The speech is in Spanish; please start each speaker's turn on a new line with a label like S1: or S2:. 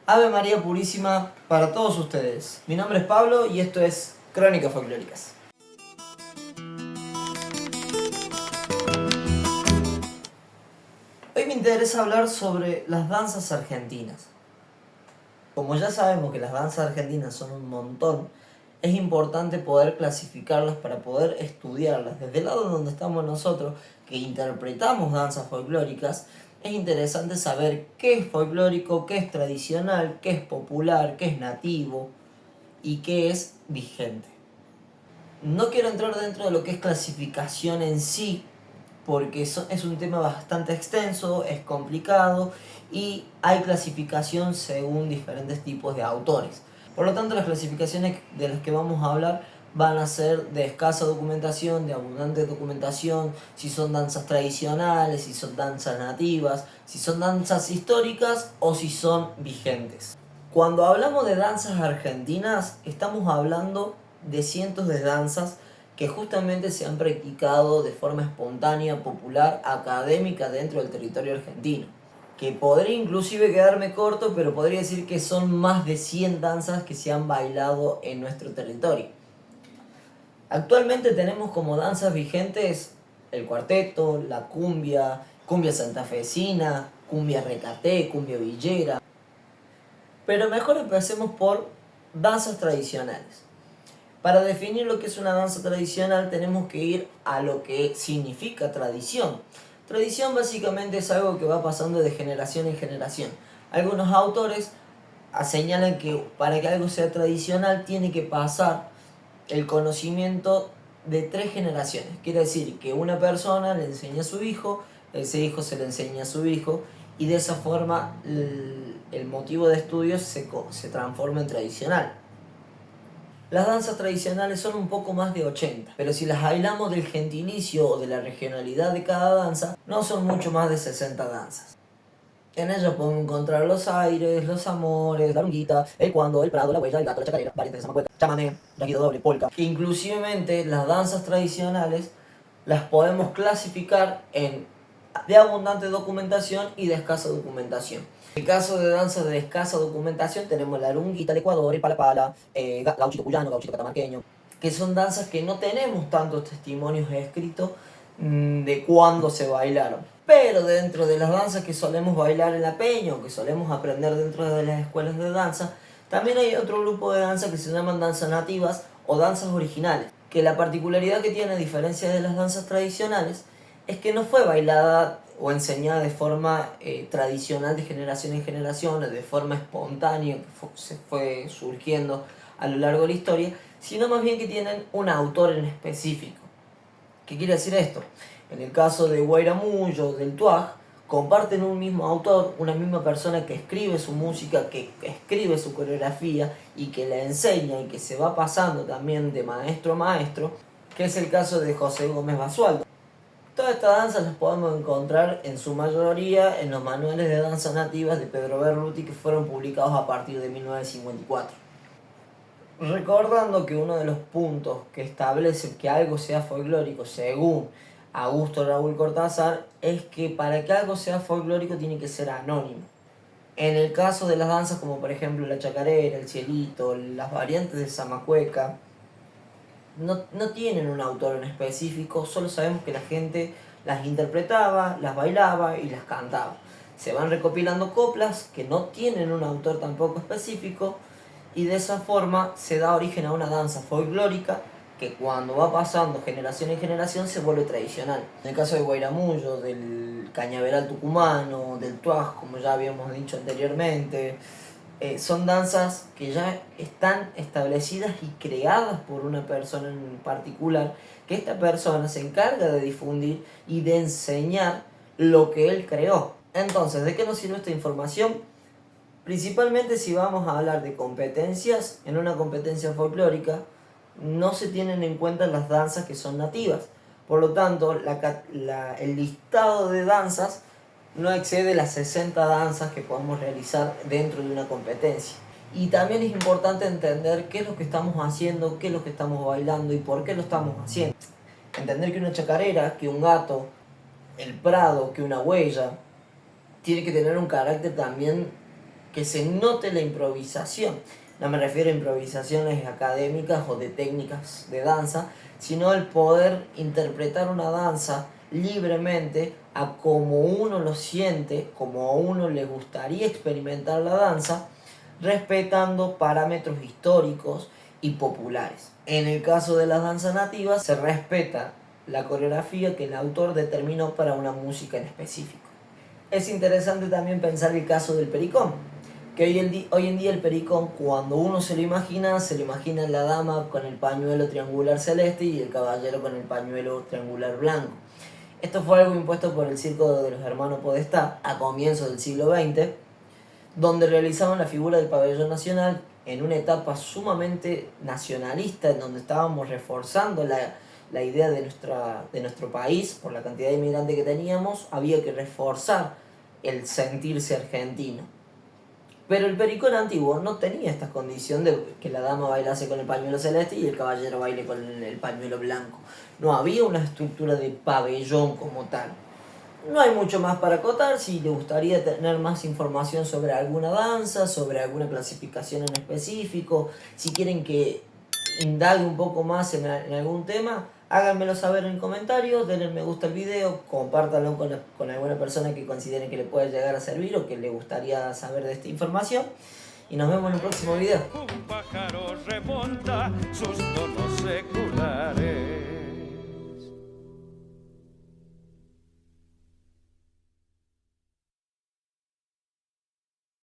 S1: Ave María Purísima para todos ustedes. Mi nombre es Pablo y esto es Crónicas Folclóricas. Hoy me interesa hablar sobre las danzas argentinas. Como ya sabemos que las danzas argentinas son un montón, es importante poder clasificarlas para poder estudiarlas. Desde el lado donde estamos nosotros, que interpretamos danzas folclóricas, es interesante saber qué es folclórico, qué es tradicional, qué es popular, qué es nativo y qué es vigente. No quiero entrar dentro de lo que es clasificación en sí, porque es un tema bastante extenso, es complicado y hay clasificación según diferentes tipos de autores. Por lo tanto, las clasificaciones de las que vamos a hablar van a ser de escasa documentación, de abundante documentación, si son danzas tradicionales, si son danzas nativas, si son danzas históricas o si son vigentes. Cuando hablamos de danzas argentinas, estamos hablando de cientos de danzas que justamente se han practicado de forma espontánea, popular, académica dentro del territorio argentino. Que podría inclusive quedarme corto, pero podría decir que son más de 100 danzas que se han bailado en nuestro territorio. Actualmente tenemos como danzas vigentes el cuarteto, la cumbia, cumbia santafesina, cumbia recaté, cumbia villera. Pero mejor empecemos por danzas tradicionales. Para definir lo que es una danza tradicional tenemos que ir a lo que significa tradición. Tradición básicamente es algo que va pasando de generación en generación. Algunos autores señalan que para que algo sea tradicional tiene que pasar el conocimiento de 3 generaciones. Quiere decir que una persona le enseña a su hijo, ese hijo se le enseña a su hijo y de esa forma el motivo de estudio se transforma en tradicional. Las danzas tradicionales son un poco más de 80, pero si las bailamos del gentilicio o de la regionalidad de cada danza, no son mucho más de 60 danzas. En ellas podemos encontrar los aires, los amores, la lunguita, el cuando, el prado, la huella, el gato, la chacarera, variantes de zamacueca, chamamé, raquito doble, polka. Inclusivemente las danzas tradicionales las podemos clasificar en de abundante documentación y de escasa documentación. En el caso de danzas de escasa documentación tenemos la lunguita, el Ecuador, el palapala, gauchito cuyano, gauchito catamarqueño, que son danzas que no tenemos tantos testimonios escritos de cuándo se bailaron. Pero dentro de las danzas que solemos bailar en la peña o que solemos aprender dentro de las escuelas de danza, también hay otro grupo de danzas que se llaman danzas nativas o danzas originales, que la particularidad que tiene a diferencia de las danzas tradicionales es que no fue bailada o enseñada de forma tradicional de generación en generación, de forma espontánea que se fue surgiendo a lo largo de la historia, sino más bien que tienen un autor en específico. ¿Qué quiere decir esto? En el caso de Guairamullo, del Tuaj, comparten un mismo autor, una misma persona que escribe su música, que escribe su coreografía y que la enseña y que se va pasando también de maestro a maestro, que es el caso de José Gómez Basualdo. Todas estas danzas las podemos encontrar en su mayoría en los manuales de danzas nativas de Pedro Berruti que fueron publicados a partir de 1954. Recordando que uno de los puntos que establece que algo sea folclórico según Augusto Raúl Cortázar es que para que algo sea folclórico tiene que ser anónimo. En el caso de las danzas como por ejemplo la chacarera, el cielito, las variantes de zamacueca, no tienen un autor en específico, solo sabemos que la gente las interpretaba, las bailaba y las cantaba. Se van recopilando coplas que no tienen un autor tampoco específico y de esa forma se da origen a una danza folclórica que cuando va pasando generación en generación se vuelve tradicional. En el caso de Guairamullo, del cañaveral tucumano, del tuaj, como ya habíamos dicho anteriormente, son danzas que ya están establecidas y creadas por una persona en particular, que esta persona se encarga de difundir y de enseñar lo que él creó. Entonces, ¿de qué nos sirve esta información? Principalmente si vamos a hablar de competencias, en una competencia folclórica no se tienen en cuenta las danzas que son nativas. Por lo tanto, el listado de danzas no excede las 60 danzas que podemos realizar dentro de una competencia. Y también es importante entender qué es lo que estamos haciendo, qué es lo que estamos bailando y por qué lo estamos haciendo. Entender que una chacarera, que un gato, el prado, que una huella, tiene que tener un carácter también que se note la improvisación. No me refiero a improvisaciones académicas o de técnicas de danza, sino el poder interpretar una danza libremente a como uno lo siente, como a uno le gustaría experimentar la danza, respetando parámetros históricos y populares. En el caso de las danzas nativas se respeta la coreografía que el autor determinó para una música en específico. Es interesante también pensar el caso del pericón, que hoy en día el pericón, cuando uno se lo imagina la dama con el pañuelo triangular celeste y el caballero con el pañuelo triangular blanco. Esto fue algo impuesto por el circo de los hermanos Podestá a comienzos del siglo XX, donde realizaban la figura del pabellón nacional en una etapa sumamente nacionalista, en donde estábamos reforzando la idea de nuestro país. Por la cantidad de inmigrantes que teníamos, había que reforzar el sentirse argentino. Pero el pericón antiguo no tenía esta condición de que la dama bailase con el pañuelo celeste y el caballero baile con el pañuelo blanco. No había una estructura de pabellón como tal. No hay mucho más para acotar. Si les gustaría tener más información sobre alguna danza, sobre alguna clasificación en específico, si quieren que indague un poco más en algún tema, háganmelo saber en comentarios, denle me gusta al video, compártanlo con alguna persona que consideren que le pueda llegar a servir o que le gustaría saber de esta información. Y nos vemos en el próximo video.
S2: Un pájaro remonta sus